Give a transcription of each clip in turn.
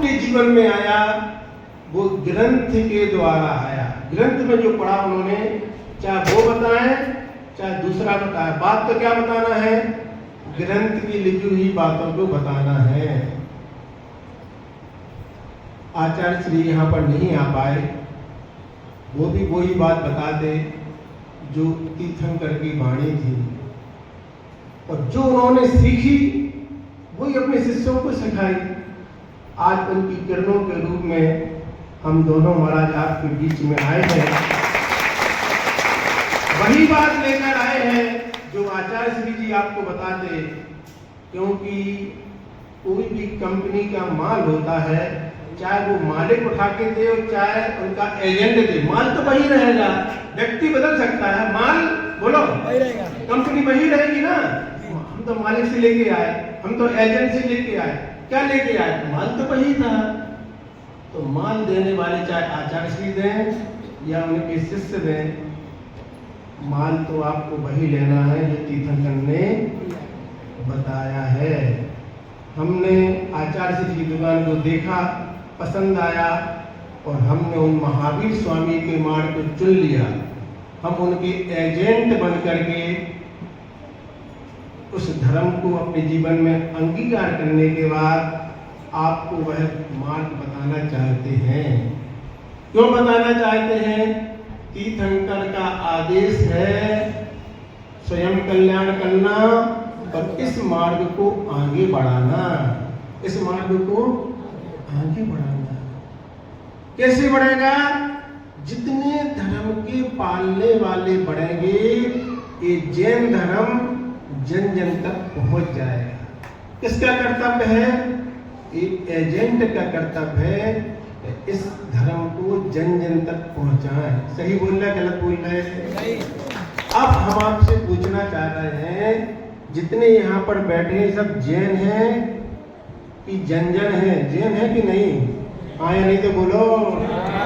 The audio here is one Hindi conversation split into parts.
उनके जीवन में आया वो ग्रंथ के द्वारा आया। ग्रंथ में जो पढ़ा उन्होंने, चाहे वो बताएं चाहे दूसरा बताए, बात तो क्या बताना है? ग्रंथ की लिखी हुई बातों को बताना है। आचार्य श्री यहाँ पर नहीं आ पाए, वो भी वही बात बताते जो तीर्थंकर की वाणी थी, और जो उन्होंने सीखी वही अपने शिष्यों को सिखाई। आज उनकी किरणों के रूप में हम दोनों महाराज आपके बीच में आए हैं, वही बात लेकर आए हैं जो आचार्य श्री जी आपको बताते। क्योंकि कोई भी कंपनी का माल होता है, चाहे वो मालिक उठा के दे और चाहे उनका एजेंट दे, माल तो वही रहेगा। व्यक्ति बदल सकता है, माल बोलो वही रहेगा, कंपनी वही रहेगी ना। हम तो मालिक से लेके आए, हम तो एजेंट से लेके आए, क्या लेके आए? माल तो वही था। तो माल देने वाले चाहे आचार्य श्री दें या उनके शिष्य दें, माल तो आपको वही लेना है जो तीर्थंकर ने बताया है। हमने आचार्य श्री की दुकान को देखा, पसंद आया, और हमने उन महावीर स्वामी के मार्ग को चुन लिया। हम उनके एजेंट बन करके उस धर्म को अपने जीवन में अंगीकार करने के बाद आपको वह मार्ग बताना चाहते हैं। क्यों बताना चाहते हैं? तीर्थंकर का आदेश है स्वयं कल्याण करना और इस मार्ग को आगे बढ़ाना। इस मार्ग को आगे बढ़ाना कैसे बढ़ेगा? जितने धर्म के पालने वाले बढ़ेंगे, ये जैन धर्म जन जन तक पहुंच जाएगा। किसका कर्तव्य है? एक एजेंट का कर्तव्य है इस धर्म को जन जन तक पहुंचाएं। सही बोल रहे, गलत बोल रहे? अब हम आपसे पूछना चाह रहे हैं, जितने यहाँ पर बैठे हैं सब जैन हैं कि जन जन है? जैन है कि नहीं? हाँ या नहीं तो बोलो,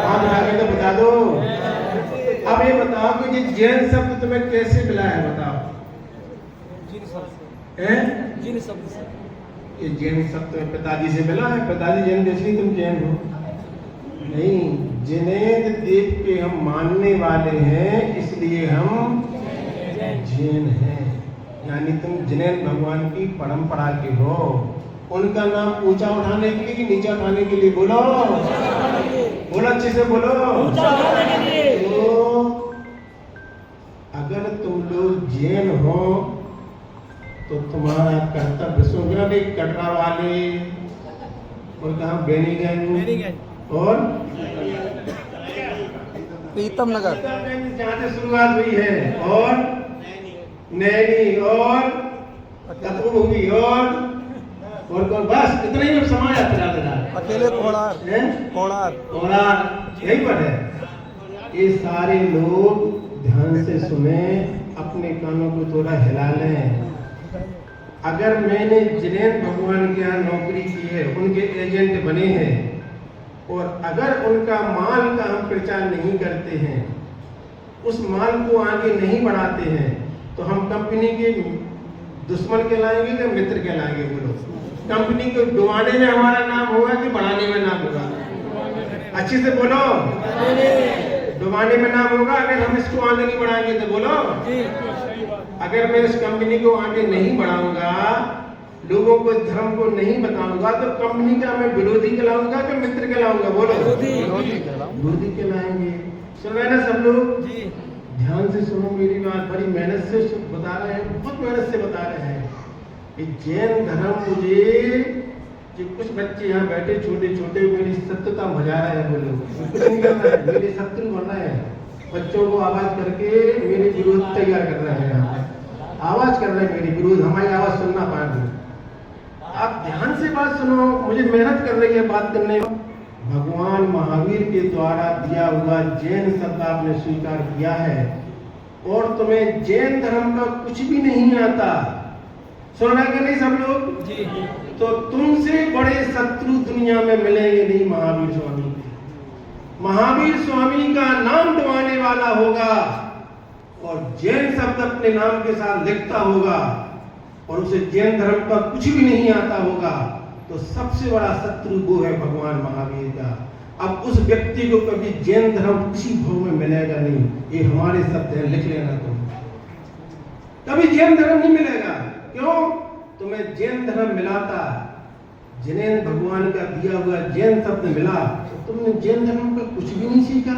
हाँ तो तो बता दो। अब ये बताओ कि ये जैन शब्द तुम्हें कैसे मिला है? बताओ। जिन शब्द से। ये जैन शब्द पिताजी से मिला है? पिताजी जैन इसलिए तुम जैन हो? नहीं, जिनेन्द्र देव के हम मानने वाले हैं इसलिए हम जैन हैं। यानी तुम जिनेन्द्र भगवान की परंपरा के हो। उनका नाम ऊंचा उठाने के लिए कि नीचा उठाने के लिए? बोलो बोलो, अच्छे से बोलो। तो अगर तुम लोग जैन हो तो तुम्हारा कर्तव्य सुग्रह कटरा वाले और कहा बेनीगंज और प्रीतम नगर जहाँ से शुरुआत हुई है, और नैनी और तत्वभूमि और कौन? बस इतना ही समाज आता अकेले कोणार यही पर है। ये सारे लोग ध्यान से सुने, अपने कानों को थोड़ा हिला लें। अगर मैंने जिनेन्द्र भगवान के यहाँ नौकरी की है, उनके एजेंट बने हैं, और अगर उनका माल का हम प्रचार नहीं करते हैं, उस माल को आगे नहीं बढ़ाते हैं, तो हम कंपनी के दुश्मन कहलाएंगे या मित्र कहलाएंगे? बोलो। कंपनी को डुबाने में हमारा नाम होगा कि बढ़ाने में नाम होगा? अच्छे से बोलो। डुबाने में नाम होगा अगर हम इसको आगे नहीं बढ़ाएंगे तो। बोलो। अगर मैं इस कंपनी को आगे नहीं बढ़ाऊंगा, लोगों को धर्म को नहीं बताऊंगा, तो कंपनी का मैं विरोधी कहलाऊंगा कि मित्र कहलाऊंगा? बोलो। विरोधी कहलाएंगे। सुन रहे ना सब लोग? ध्यान से सुनो मेरी बात, बड़ी मेहनत से बता रहे हैं, बहुत मेहनत से बता रहे हैं। ये जैन धर्म मुझे, जो कुछ बच्चे यहाँ बैठे छोटे छोटे मेरी शत्रुता भजा रहे हैं, बोलो मेरे शत्रु बन रहे हैं, बच्चों को आवाज करके मेरे विरोध तैयार कर रहे हैं। यहाँ आवाज कर रहे हैं मेरी विरोध, हमारी आवाज सुनना पाएंगे। आप ध्यान से बात सुनो, मुझे मेहनत कर रही है बात करने। भगवान महावीर के द्वारा दिया हुआ जैन शब्द आपने स्वीकार किया है, और तुम्हें जैन धर्म का कुछ भी नहीं आता। सुन रहे कि नहीं सब लोग? जी। तो तुमसे बड़े शत्रु दुनिया में मिलेंगे नहीं महावीर स्वामी के। महावीर स्वामी का नाम डुबाने वाला होगा और जैन शब्द अपने नाम के साथ लिखता होगा, और उसे जैन धर्म का कुछ भी नहीं आता होगा, तो सबसे बड़ा शत्रु वो है भगवान महावीर का। अब उस व्यक्ति को कभी जैन धर्म किसी भोग में मिलेगा नहीं, ये हमारे शब्द हैं, लिख लेना तुम। कभी जैन धर्म नहीं मिलेगा। क्यों? तुम्हें जैन धर्म मिलाता, जिनेन भगवान का दिया हुआ जैन शब्द मिला, तो तुमने जैन धर्म का कुछ भी नहीं सीखा।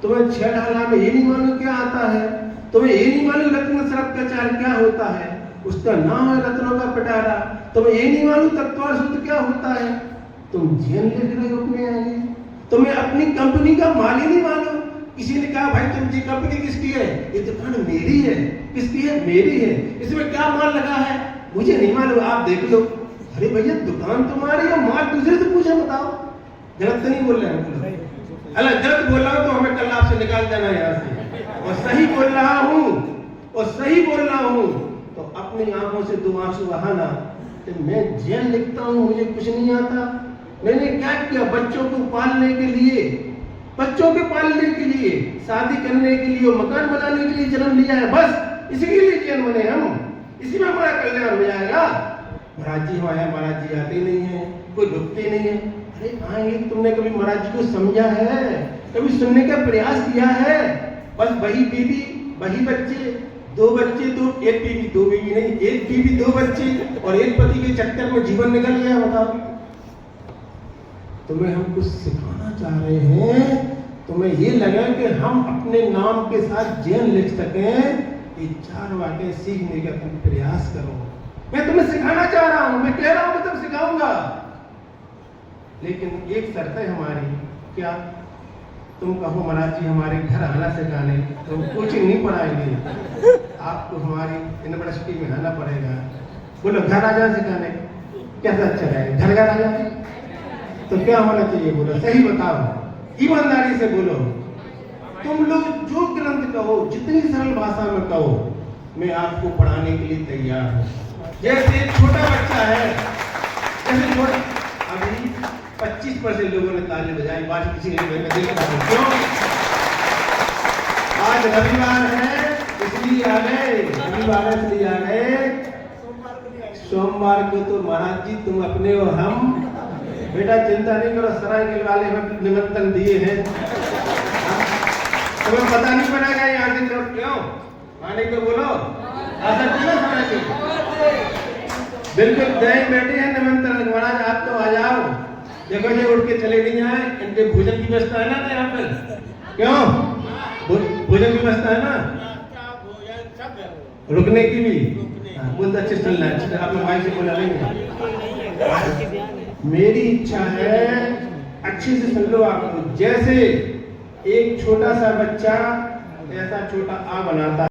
तुम्हें 6 ढाला में ये नहीं मालूम क्या आता है, तुम्हें ये नहीं मालूम रत्न सर्प का चार क्या होता है, उसका नाम है रत्नों का पिटारा। तुम्हें ये नहीं मालूम तत्वार सूत्र क्या होता है, तुम जैन लिख रहे हो अपने आगे। तुम्हें अपनी कंपनी का माल ही नहीं मालूम। किसी ने कहा भाई तुम जी कंपनी किसकी है, ये दुकान मेरी है। किसकी है? मेरी है। इसमें क्या माल लगा है मुझे नहीं मालूम, आप देख लो। अरे भैया दुकान तुम्हारी है, माल दूसरे से पूछे, बताओ। गलत तो नहीं बोल रहे हैं? अरे गलत बोल रहा हूं तो हमें कल आपसे निकाल देना यहाँ से। और सही बोल रहा हूँ, और सही बोल रहा हूँ तो अपनी आंखों से 2 आंसू बहाना कि मैं जैन लिखता हूँ, मुझे कुछ नहीं आता। मैंने क्या किया? बच्चों को पालने के लिए, बच्चों के पालने के लिए, शादी करने के लिए, मकान बनाने के लिए जन्म लिया है, बस इसी के लिए जैन बने हम। इसी में हमारा कल्याण हो जाएगा। महाराज जी हमारे, महाराज जी आते नहीं है, कोई रुकते नहीं है। अरे आएंगे, तुमने कभी महाराज जी को समझा है? कभी सुनने का प्रयास किया है? बस वही बीवी, वही बच्चे, 2 बच्चे, एक बीवी, 2 बीवी नहीं, 1 बीवी 2 बच्चे और 1 पति के चक्कर में जीवन निकल गया। बताओ, तुम्हें हम कुछ सिखाना चाह रहे हैं, तुम्हें ये लगा कि हम अपने नाम के साथ जैन लिख सकें, ये 4 बातें सीखने का तुम प्रयास करो। मैं तुम्हें सिखाना चाह रहा हूं, मैं कह रहा हूं मतलब सिखाऊंगा, लेकिन एक शर्त है हमारी। क्या? तुम कहो महाराज जी हमारे घर आना सिखाने, तो कोचिंग नहीं पढ़ाएंगे, आपको हमारी यूनिवर्सिटी में आना पड़ेगा। बोलो घर आ जाए सिखाने, कैसा अच्छा रहेगा? घर आ जाए तो क्या होना चाहिए? बोलो, सही बताओ, ईमानदारी से बोलो। तुम लोग जो ग्रंथ कहो, जितनी सरल भाषा में कहो, मैं आपको पढ़ाने के लिए तैयार हूँ। जैसे एक छोटा बच्चा है, जैसे छोटा, अभी 25% लोगों ने ताली बजाई, बात किसी ने देखा। क्यों? आज रविवार है इसलिए आ गए, रविवार है इसलिए आ गए। सोमवार को तो महाराज जी तुम अपने और हम, बेटा चिंता नहीं करो, सराय वाले हमें निमंत्रण दिए हैं, तुम्हें पता नहीं पड़ेगा यहाँ से। क्यों आने को बोलो, आ सकते ना सराय के? बिल्कुल जैन बैठे हैं निमंत्रण, महाराज आप तो आ जाओ। देखो ये उठ के चले नहीं आए, इनके भोजन की व्यवस्था है ना यहाँ पर? क्यों? भोजन की व्यवस्था है ना, रुकने की भी। बोलते अच्छे चलना है, आप भाई से बोला लेंगे। मेरी इच्छा है, अच्छे से सुन लो आप लोग। जैसे एक छोटा सा बच्चा ऐसा छोटा आ बनाता